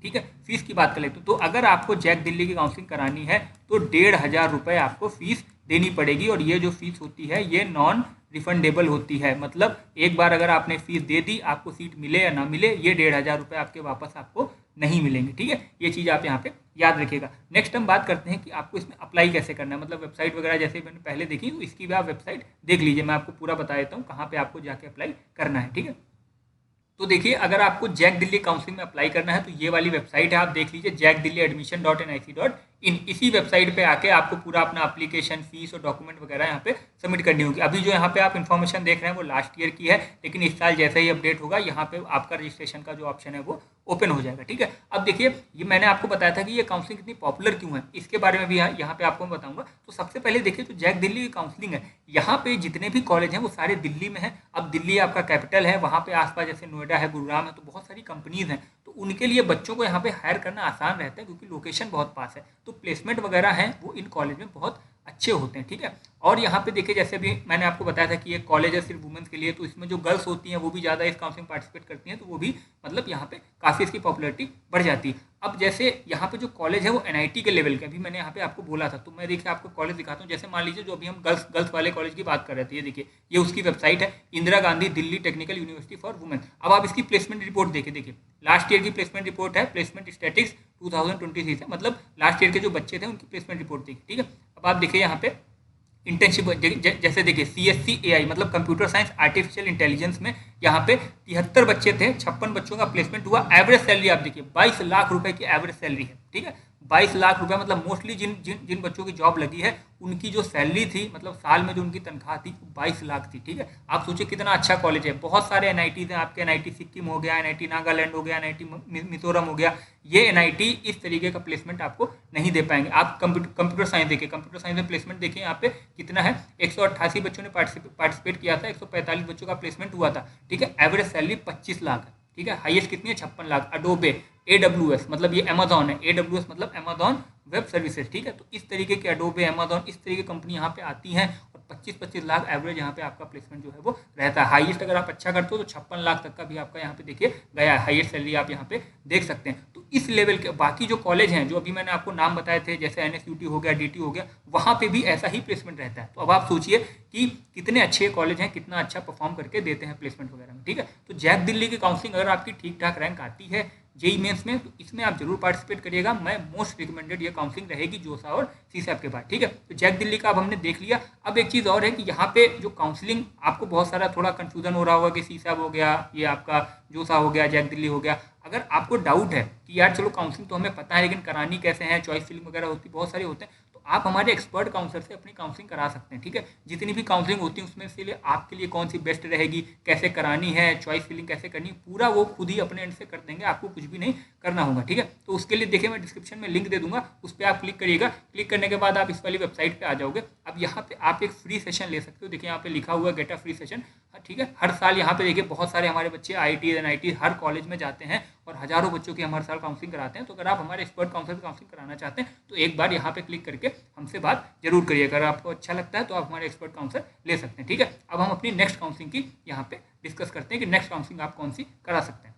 ठीक है। फीस की बात कर लेते तो अगर आपको जैक दिल्ली की काउंसलिंग करानी है तो 1500 रुपये आपको फीस देनी पड़ेगी। और ये जो फीस होती है ये नॉन रिफंडेबल होती है, मतलब एक बार अगर आपने फीस दे दी, आपको सीट मिले या ना मिले, ये 1500 रुपये आपके वापस आपको नहीं मिलेंगे, ठीक है। ये चीज़ आप यहाँ पे याद रखिएगा। नेक्स्ट हम बात करते हैं कि आपको इसमें अप्लाई कैसे करना है, मतलब वेबसाइट वगैरह जैसे मैंने पहले देखी तो इसकी भी आप वेबसाइट देख लीजिए। मैं आपको पूरा बता देता हूँ कहाँ पे आपको जाके अप्लाई करना है, ठीक है। तो देखिए, अगर आपको जैक दिल्ली काउंसलिंग में अप्लाई करना है तो ये वाली वेबसाइट है, आप देख लीजिए jackdelhiadmission.nic.in। इसी वेबसाइट पे आके आपको पूरा अपना एप्लीकेशन, फीस और डॉक्यूमेंट वगैरह यहाँ पे सबमिट करनी होगी। अभी जो यहाँ पे आप इन्फॉर्मेशन देख रहे हैं वो लास्ट ईयर की है, लेकिन इस साल जैसे ही अपडेट होगा यहाँ पे आपका रजिस्ट्रेशन का जो ऑप्शन है वो ओपन हो जाएगा, ठीक है। अब देखिए, ये मैंने आपको बताया था कि ये काउंसलिंग कितनी पॉपुलर क्यों है, इसके बारे में भी यहाँ पे आपको मैं बताऊंगा। तो सबसे पहले देखिए, जो जैक दिल्ली की काउंसलिंग है, यहाँ पे जितने भी कॉलेज हैं वो सारे दिल्ली में हैं। अब दिल्ली आपका कैपिटल है, वहाँ पे आसपास जैसे नोएडा है, गुरुग्राम है, तो बहुत सारी कंपनीज हैं। तो उनके लिए बच्चों को यहाँ पे हायर करना आसान रहता है क्योंकि लोकेशन बहुत पास है। तो प्लेसमेंट वगैरह हैं वो इन कॉलेज में बहुत अच्छे होते हैं, ठीक है। और यहाँ पे देखिए, जैसे भी मैंने आपको बताया था कि ये कॉलेज है सिर्फ वुमेंस के लिए, तो इसमें जो गर्ल्स होती हैं वो भी ज़्यादा इस काउंसलिंग पार्टिसिपेट करती हैं, तो वो भी मतलब यहाँ पे काफ़ी इसकी पॉपुलैरिटी बढ़ जाती है। अब जैसे यहाँ पे जो कॉलेज है वो एनआईटी के लेवल के, अभी मैंने यहाँ पे आपको बोला था, तो मैं देखिए आपको कॉलेज दिखाता हूँ। जैसे मान लीजिए जो अभी हम गर्ल्स गर्ल्स वाले कॉलेज की बात कर रहे थे, ये देखिए ये उसकी वेबसाइट है, Indira Gandhi Delhi technical university for women. अब आप इसकी प्लेसमेंट रिपोर्ट देखिए लास्ट ईयर की प्लेसमेंट रिपोर्ट है, प्लेसमेंट स्टैटिक्स 2023 से, मतलब लास्ट ईयर के जो बच्चे थे उनकी प्लेसमेंट रिपोर्ट देखिए, ठीक है। अब आप देखिए यहाँ पे इंटर्नशिप जैसे देखिए CSC AI मतलब कंप्यूटर साइंस आर्टिफिशियल इंटेलिजेंस में यहाँ पे 73 बच्चे थे, 56 बच्चों का प्लेसमेंट हुआ। एवरेज सैलरी आप देखिए 22 लाख रुपए की एवरेज सैलरी है, ठीक है। 22 लाख रुपए मतलब मोस्टली जिन जिन जिन बच्चों की जॉब लगी है उनकी जो सैलरी थी, मतलब साल में जो उनकी तनख्वाह थी 22 लाख थी, ठीक है। आप सोचिए कितना अच्छा कॉलेज है। बहुत सारे एनआईटीज हैं आपके, एनआईटी सिक्किम हो गया, एनआईटी नागालैंड हो गया, एनआईटी मिजोरम हो गया। ये एनआईटी इस तरीके का प्लेसमेंट आपको नहीं दे पाएंगे। आप कंप्यूटर साइंस देखिए, कंप्यूटर साइंस में प्लेसमेंट देखिए यहाँ पे कितना है, 188 बच्चों ने पार्टिसिपेट किया था, 145 बच्चों का प्लेसमेंट हुआ था, ठीक है। एवरेज सैलरी 25 लाख है, ठीक है। हाईएस्ट कितनी है, 56 लाख। अडोबे AWS मतलब ये अमेजॉन है, AWS मतलब अमेजॉन वेब सर्विसेज, ठीक है। तो इस तरीके के अडोबे, अमेजॉन, इस तरीके की कंपनी यहाँ पे आती हैं और 25-25 लाख एवरेज यहाँ पे आपका प्लेसमेंट जो है वो रहता है। हाईएस्ट अगर आप अच्छा करते हो तो 56 लाख तक का भी आपका यहाँ पे देखिए गया है, हाईएस्ट सैलरी आप यहाँ पे देख सकते हैं। तो इस लेवल के बाकी जो कॉलेज हैं जो अभी मैंने आपको नाम बताए थे, जैसे NSUT हो गया, DT हो गया, वहाँ पे भी ऐसा ही प्लेसमेंट रहता है। तो अब आप सोचिए कि कितने अच्छे कॉलेज हैं, कितना अच्छा परफॉर्म करके देते हैं प्लेसमेंट वगैरह में, ठीक है। तो जैक दिल्ली की काउंसलिंग अगर आपकी ठीक ठाक रैंक आती है जेई मेंस में, तो इसमें आप जरूर पार्टिसिपेट करिएगा। मैं मोस्ट रिकमेंडेड ये काउंसलिंग रहेगी जोसा और सीसैप के बाद, ठीक है। तो जैक दिल्ली का अब हमने देख लिया। अब एक चीज़ और है कि यहाँ पे जो काउंसलिंग आपको बहुत सारा थोड़ा कंफ्यूजन हो रहा होगा कि सीसैप हो गया, ये आपका जोसा हो गया, जैक दिल्ली हो गया। अगर आपको डाउट है कि यार चलो काउंसलिंग तो हमें पता है लेकिन करानी कैसे है, चॉइस फिलिंग वगैरह होती बहुत सारी होते हैं, तो आप हमारे एक्सपर्ट काउंसलर से अपनी काउंसलिंग करा सकते हैं, ठीक है। जितनी भी काउंसलिंग होती है उसमें से लिए आपके लिए कौन सी बेस्ट रहेगी, कैसे करानी है, चॉइस फिलिंग कैसे करनी, पूरा वो खुद ही अपने एंड से कर देंगे, आपको कुछ भी नहीं करना होगा, ठीक है। तो उसके लिए देखिए मैं डिस्क्रिप्शन में लिंक दे दूंगा, उस पर आप क्लिक करिएगा। क्लिक करने के बाद आप इस वाली वेबसाइट पे आ जाओगे। अब यहाँ पे आप एक फ्री सेशन ले सकते हो, देखिए यहाँ पे लिखा हुआ है गेट अ फ्री सेशन, ठीक है। हर साल यहाँ पे देखिए बहुत सारे हमारे बच्चे IIT NIT हर कॉलेज में जाते हैं और हजारों बच्चों की हम हर साल काउंसलिंग कराते हैं। तो अगर आप हमारे एक्सपर्ट काउंसलर से काउंसलिंग कराना चाहते हैं तो एक बार यहाँ पे क्लिक करके हमसे बात जरूर करिए। अगर आपको अच्छा लगता है तो आप हमारे एक्सपर्ट काउंसलर ले सकते हैं, ठीक है। अब हम अपनी नेक्स्ट काउंसलिंग की यहाँ पे डिस्कस करते हैं कि नेक्स्ट काउंसलिंग आप कौन सी करा सकते हैं।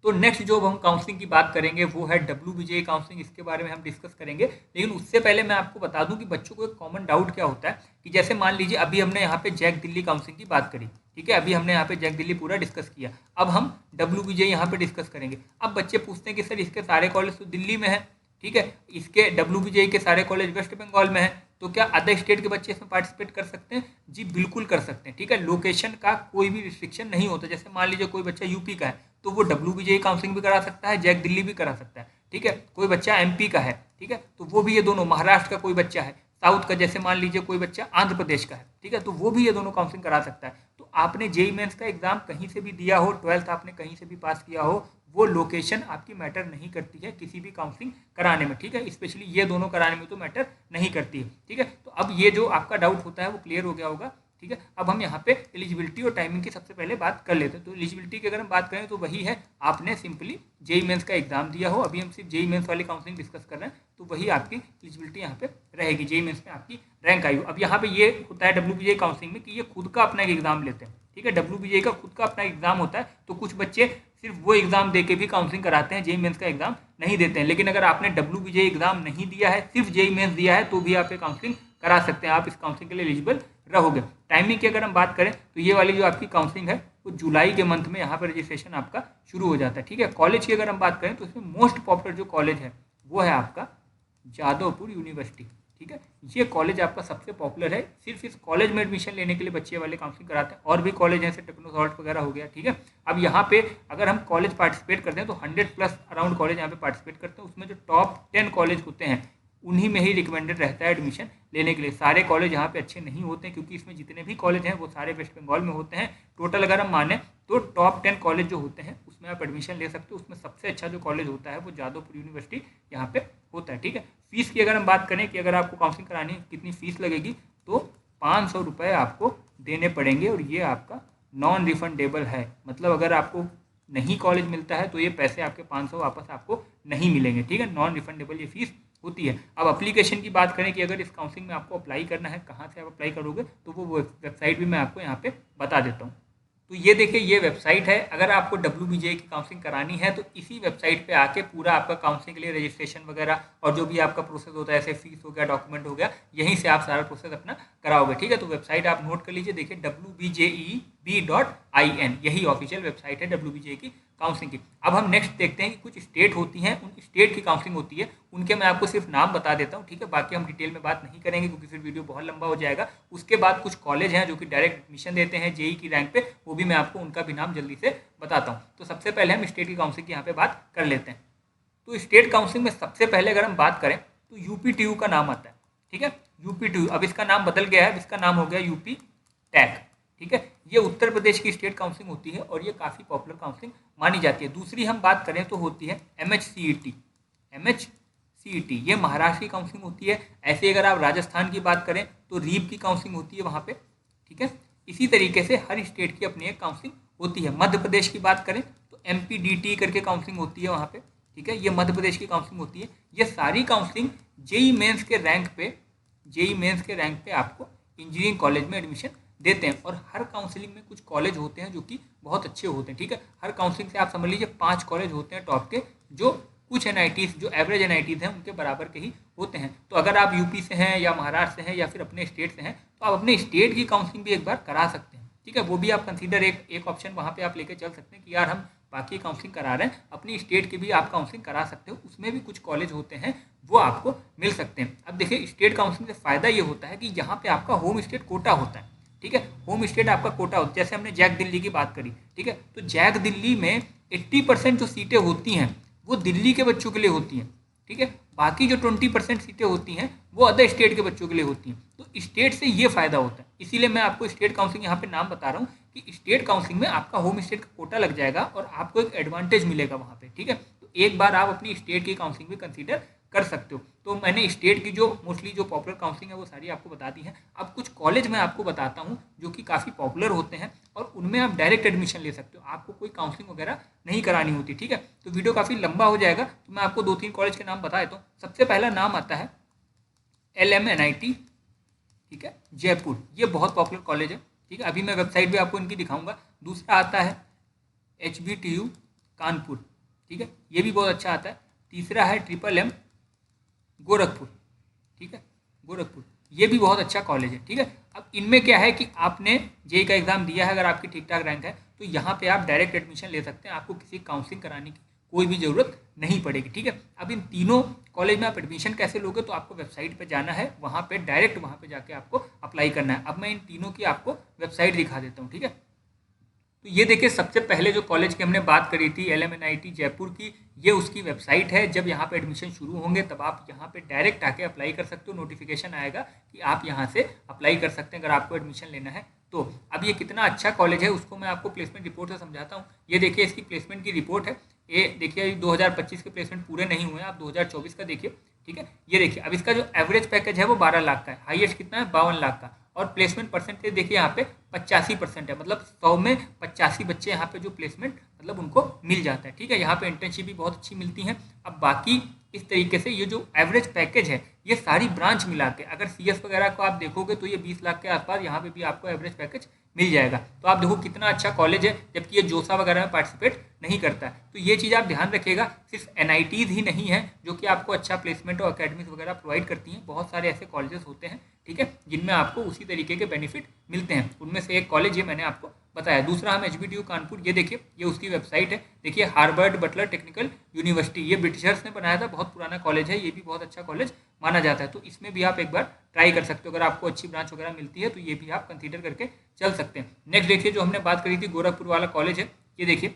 तो नेक्स्ट जो हम काउंसलिंग की बात करेंगे वो है WBJ काउंसलिंग, इसके बारे में हम डिस्कस करेंगे। लेकिन उससे पहले मैं आपको बता दूं कि बच्चों को एक कॉमन डाउट क्या होता है कि जैसे मान लीजिए अभी हमने यहाँ पे जैक दिल्ली काउंसलिंग की बात करी, ठीक है। अभी हमने यहाँ पे जैक दिल्ली पूरा डिस्कस किया। अब हम WBJ यहाँ पे डिस्कस करेंगे। अब बच्चे पूछते हैं कि सर इसके सारे कॉलेज तो दिल्ली में है, ठीक है, इसके WBJ के सारे कॉलेज वेस्ट बंगाल में है, तो क्या अदर स्टेट के बच्चे इसमें पार्टिसिपेट कर सकते हैं? जी बिल्कुल कर सकते हैं, ठीक है। लोकेशन का कोई भी रिस्ट्रिक्शन नहीं होता। जैसे मान लीजिए कोई बच्चा यूपी का है तो वो WBJ काउंसलिंग भी करा सकता है, जैक दिल्ली भी करा सकता है, ठीक है। कोई बच्चा MP का है, ठीक है, तो वो भी ये दोनों, महाराष्ट्र का कोई बच्चा है, साउथ का जैसे मान लीजिए कोई बच्चा आंध्र प्रदेश का है, ठीक है, तो वो भी ये दोनों काउंसलिंग करा सकता है। तो आपने जेईई मेंस का एग्जाम कहीं से भी दिया हो, 12th आपने कहीं से भी पास किया हो, वो लोकेशन आपकी मैटर नहीं करती है किसी भी काउंसलिंग कराने में, ठीक है। स्पेशली ये दोनों कराने में तो मैटर नहीं करती है, ठीक है। तो अब ये जो आपका डाउट होता है वो क्लियर हो गया होगा, ठीक है। अब हम यहाँ पे एलिजिबिलिटी और टाइमिंग की सबसे पहले बात कर लेते हैं। तो एलिजिबिलिटी की अगर हम बात करें तो वही है, आपने सिंपली जेईई मेंस का एग्जाम दिया हो। अभी हम सिर्फ जेईई मेंस वाली काउंसलिंग डिस्कस कर रहे हैं, तो वही आपकी एलिजिबिलिटी यहाँ पे रहेगी। जेईई मेंस में आपकी रैंक आई हो। अब यहाँ पे ये होता है WBJ काउंसलिंग में कि ये खुद का अपना एक एग्जाम लेते हैं, ठीक है। WBJ का खुद का अपना एग्जाम होता है। तो कुछ बच्चे सिर्फ वो एग्जाम दे के भी काउंसलिंग कराते हैं, जेईई मेंस का एग्जाम नहीं देते हैं। लेकिन अगर आपने WBJ एग्जाम नहीं दिया है, सिर्फ जेईई मेंस दिया है, तो भी आप ये काउंसलिंग करा सकते हैं, आप इस काउंसलिंग के लिए एलिजिबल रहोगे। टाइमिंग की अगर हम बात करें तो ये वाली जो आपकी काउंसलिंग है वो जुलाई के मंथ में यहाँ पर रजिस्ट्रेशन आपका शुरू हो जाता है, ठीक है। कॉलेज की अगर हम बात करें तो इसमें मोस्ट पॉपुलर जो कॉलेज है वो है आपका जादवपुर यूनिवर्सिटी, ठीक है। ये कॉलेज आपका सबसे पॉपुलर है। सिर्फ इस कॉलेज में एडमिशन लेने के लिए बच्चे वाले काउंसलिंग कराते हैं। और भी कॉलेज हैं जैसे टेक्नोसॉल्ट वगैरह हो गया, ठीक है। अब यहाँ पे अगर हम कॉलेज पार्टिसिपेट करते हैं तो 100+ अराउंड कॉलेज यहाँ पे पार्टिसिपेट करते हैं। उसमें जो टॉप 10 कॉलेज होते हैं उन्हीं में ही रिकमेंडेड रहता है एडमिशन लेने के लिए। सारे कॉलेज यहाँ पे अच्छे नहीं होते हैं, क्योंकि इसमें जितने भी कॉलेज हैं वो सारे वेस्ट बंगाल में होते हैं। टोटल अगर हम माने तो टॉप 10 कॉलेज जो होते हैं उसमें आप एडमिशन ले सकते हो। उसमें सबसे अच्छा जो कॉलेज होता है वो जादवपुर यूनिवर्सिटी यहाँ पे होता है, ठीक है। फीस की अगर हम बात करें कि अगर आपको काउंसलिंग करानी है कितनी फीस लगेगी, तो 500 रुपये आपको देने पड़ेंगे। और ये आपका नॉन रिफंडेबल है, मतलब अगर आपको नहीं कॉलेज मिलता है तो ये पैसे आपके 500 वापस आपको नहीं मिलेंगे, ठीक है। नॉन रिफंडेबल ये फीस होती है। अब एप्लीकेशन की बात करें कि अगर इस काउंसलिंग में आपको अप्लाई करना है, कहाँ से आप अप्लाई करोगे, तो वो वेबसाइट भी मैं आपको यहाँ पे बता देता हूँ। तो ये देखिए ये वेबसाइट है। अगर आपको WBJ की काउंसलिंग करानी है तो इसी वेबसाइट पे आके पूरा आपका काउंसलिंग के लिए रजिस्ट्रेशन वगैरह और जो भी आपका प्रोसेस होता है, जैसे फीस हो गया, डॉक्यूमेंट हो गया, यहीं से आप सारा प्रोसेस अपना कराओगे। ठीक है, तो वेबसाइट आप नोट कर लीजिए। देखिए WBJEB.in यही ऑफिशियल वेबसाइट है WBJ की काउंसलिंग की। अब हम नेक्स्ट देखते हैं कि कुछ स्टेट होती हैं, उन स्टेट की काउंसलिंग होती है, उनके मैं आपको सिर्फ नाम बता देता हूँ। ठीक है, बाकी हम डिटेल में बात नहीं करेंगे क्योंकि फिर वीडियो बहुत लंबा हो जाएगा। उसके बाद कुछ कॉलेज हैं जो कि डायरेक्ट एडमिशन देते हैं जेई की रैंक पे, वो भी मैं आपको उनका भी नाम जल्दी से बताता हूँ। तो सबसे पहले हम स्टेट की काउंसलिंग की यहाँ पे बात कर लेते हैं। तो स्टेट काउंसलिंग में सबसे पहले अगर हम बात करें तो UPTU का नाम आता है। ठीक है, UPTU, अब इसका नाम बदल गया है, इसका नाम हो गया UP टैक। ठीक है, ये उत्तर प्रदेश की स्टेट काउंसलिंग होती है और ये काफ़ी पॉपुलर काउंसलिंग मानी जाती है। दूसरी हम बात करें तो होती है MHCET। MHCET ये महाराष्ट्र की काउंसलिंग होती है। ऐसे अगर आप राजस्थान की बात करें तो रीप की काउंसलिंग होती है वहाँ पे। ठीक है, इसी तरीके से हर स्टेट की अपनी एक काउंसलिंग होती है। मध्य प्रदेश की बात करें तो MPDT करके काउंसलिंग होती है वहाँ पे। ठीक है, ये मध्य प्रदेश की काउंसलिंग होती है। ये सारी काउंसलिंग जेई मेंस के रैंक पे आपको इंजीनियरिंग कॉलेज में एडमिशन देते हैं। और हर काउंसलिंग में कुछ कॉलेज होते हैं जो कि बहुत अच्छे होते हैं। ठीक है, हर काउंसलिंग से आप समझ लीजिए 5 कॉलेज होते हैं टॉप के, जो कुछ NITs जो एवरेज NITs हैं उनके बराबर के ही होते हैं। तो अगर आप यूपी से हैं या महाराष्ट्र से हैं या फिर अपने स्टेट से हैं तो आप अपने स्टेट की काउंसलिंग भी एक बार करा सकते हैं। ठीक है, वो भी आप कंसीडर एक ऑप्शन वहाँ पे आप लेके चल सकते हैं कि यार हम बाकी काउंसलिंग करा रहे हैं, अपनी स्टेट की भी आप काउंसलिंग करा सकते हो, उसमें भी कुछ कॉलेज होते हैं वो आपको मिल सकते हैं। अब देखिए स्टेट काउंसलिंग से फ़ायदा ये होता है कि यहाँ पे आपका होम स्टेट कोटा होता है। ठीक है, होम स्टेट आपका कोटा होता है। जैसे हमने जैक दिल्ली की बात करी, ठीक है, तो जैक दिल्ली में 80% जो सीटें होती हैं वो दिल्ली के बच्चों के लिए होती हैं। ठीक है, बाकी जो 20% सीटें होती हैं वो अदर स्टेट के बच्चों के लिए होती हैं। तो स्टेट से ये फ़ायदा होता है, इसीलिए मैं आपको स्टेट काउंसलिंग यहाँ पे नाम बता रहा हूँ कि स्टेट काउंसलिंग में आपका होम स्टेट का कोटा लग जाएगा और आपको एक एडवांटेज मिलेगा वहाँ पे। ठीक है, तो एक बार आप अपनी स्टेट की काउंसलिंग भी कंसीडर कर सकते हो। तो मैंने स्टेट की जो मोस्टली जो पॉपुलर काउंसलिंग है वो सारी आपको बता दी है। अब कुछ कॉलेज मैं आपको बताता हूँ जो कि काफ़ी पॉपुलर होते हैं और उनमें आप डायरेक्ट एडमिशन ले सकते हो, आपको कोई काउंसलिंग वगैरह नहीं करानी होती। ठीक है, तो वीडियो काफ़ी लंबा हो जाएगा तो मैं आपको 2-3 कॉलेज के नाम बता देता हूँ। सबसे पहला नाम आता है LMNIT। ठीक है, जयपुर, ये बहुत पॉपुलर कॉलेज है। ठीक है, अभी मैं वेबसाइट भी आपको इनकी दिखाऊंगा। दूसरा आता है HBTU कानपुर। ठीक है, ये भी बहुत अच्छा आता है। तीसरा है MMM गोरखपुर। ठीक है, गोरखपुर ये भी बहुत अच्छा कॉलेज है। ठीक है, अब इनमें क्या है कि आपने जेई का एग्जाम दिया है, अगर आपकी ठीक ठाक रैंक है तो यहाँ पे आप डायरेक्ट एडमिशन ले सकते हैं, आपको किसी काउंसलिंग कराने की कोई भी ज़रूरत नहीं पड़ेगी। ठीक है, अब इन तीनों कॉलेज में आप एडमिशन कैसे लोगे, तो आपको वेबसाइट पे जाना है, वहाँ पे डायरेक्ट वहाँ पे जाके आपको अप्लाई करना है। अब मैं इन तीनों की आपको वेबसाइट दिखा देता हूँ। ठीक है, तो ये देखिए सबसे पहले जो कॉलेज की हमने बात करी थी LMNIT जयपुर की, ये उसकी वेबसाइट है। जब यहाँ पे एडमिशन शुरू होंगे तब आप यहाँ पे डायरेक्ट आके अप्लाई कर सकते हो, नोटिफिकेशन आएगा कि आप यहाँ से अप्लाई कर सकते हैं अगर आपको एडमिशन लेना है तो। अब ये कितना अच्छा कॉलेज है उसको मैं आपको प्लेसमेंट रिपोर्ट से समझाता हूँ। ये देखिए इसकी प्लेसमेंट की रिपोर्ट है। ये देखिए 2025 के प्लेसमेंट पूरे नहीं हुए हैं, आप 2024 का देखिए। ठीक है, ये देखिए अब इसका जो एवरेज पैकेज है वो 12 लाख का है, हाईएस्ट कितना है 52 लाख का। और प्लेसमेंट परसेंटेज देखिए यहाँ पे 85% है, मतलब 100 में 85 बच्चे यहाँ पे जो प्लेसमेंट मतलब उनको मिल जाता है। ठीक है, यहाँ पे इंटर्नशिप भी बहुत अच्छी मिलती हैं। अब बाकी इस तरीके से ये जो एवरेज पैकेज है ये सारी ब्रांच मिला के, अगर CS वगैरह को आप देखोगे तो ये 20 लाख के आसपास यहाँ पे भी आपको एवरेज पैकेज मिल जाएगा। तो आप देखो कितना अच्छा कॉलेज है, जबकि ये जोसा वगैरह में पार्टिसिपेट नहीं करता है। तो ये चीज़ आप ध्यान रखिएगा, सिर्फ NITs ही नहीं है जो कि आपको अच्छा प्लेसमेंट और अकेडमिक्स वगैरह प्रोवाइड करती हैं, बहुत सारे ऐसे कॉलेजेस होते हैं। ठीक है, जिनमें आपको उसी तरीके के बेनिफिट मिलते हैं, उनमें से एक कॉलेज ये मैंने आपको बताया। दूसरा हम HBTU कानपुर, ये देखिए ये उसकी वेबसाइट है। देखिए हार्वर्ड बटलर टेक्निकल यूनिवर्सिटी, ये ब्रिटिशर्स ने बनाया था, बहुत पुराना कॉलेज है, ये भी बहुत अच्छा कॉलेज माना जाता है। तो इसमें भी आप एक बार ट्राई कर सकते हो, अगर आपको अच्छी ब्रांच वगैरह मिलती है तो ये भी आप कंसीडर करके चल सकते हैं। नेक्स्ट देखिए जो हमने बात करी थी गोरखपुर वाला कॉलेज है, ये देखिए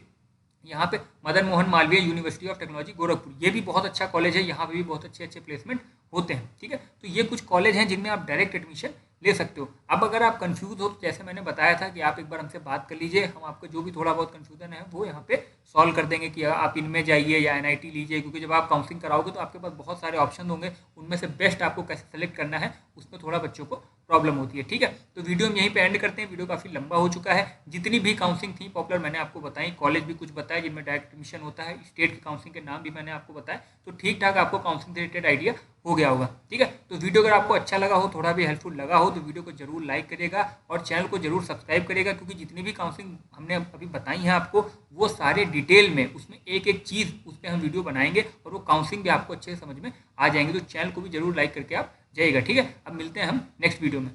यहाँ पे Madan Mohan Malviya university of technology Gorakhpur, ये भी बहुत अच्छा कॉलेज है, यहाँ पे भी बहुत अच्छे अच्छे प्लेसमेंट होते हैं। ठीक है, तो ये कुछ कॉलेज हैं जिनमें आप डायरेक्ट एडमिशन ले सकते हो। अब अगर आप कंफ्यूज हो तो जैसे मैंने बताया था कि आप एक बार हमसे बात कर लीजिए, हम आपको जो भी थोड़ा बहुत कंफ्यूजन है वो यहाँ पे सॉल्व कर देंगे कि आप इनमें जाइए या NIT लीजिए, क्योंकि जब आप काउंसलिंग कराओगे तो आपके पास बहुत सारे ऑप्शन होंगे, उनमें से बेस्ट आपको कैसे सेलेक्ट करना है उसमें थोड़ा बच्चों को प्रॉब्लम होती है। ठीक है, तो वीडियो हम यहीं पे एंड करते हैं। वीडियो काफ़ी लंबा हो चुका है। जितनी भी काउंसलिंग थी पॉपुलर मैंने आपको बताई, कॉलेज भी कुछ बताया जिनमें डायरेक्ट एडमिशन होता है, स्टेट की काउंसलिंग के नाम भी मैंने आपको बताया, तो ठीक ठाक आपको काउंसलिंग से रिलेटेड आइडिया हो गया होगा। ठीक है, तो वीडियो अगर आपको अच्छा लगा हो, थोड़ा भी हेल्पफुल लगा हो, तो वीडियो को जरूर लाइक करिएगा और चैनल को जरूर सब्सक्राइब करिएगा, क्योंकि जितनी भी काउंसलिंग हमने अभी बताई है आपको, वो सारे डिटेल में उसमें एक एक चीज़ उस पर हम वीडियो बनाएंगे और वो काउंसलिंग भी आपको अच्छे से समझ में आ जाएंगे। तो चैनल को भी जरूर लाइक करके आप जाइएगा। ठीक है, अब मिलते हैं हम नेक्स्ट वीडियो में।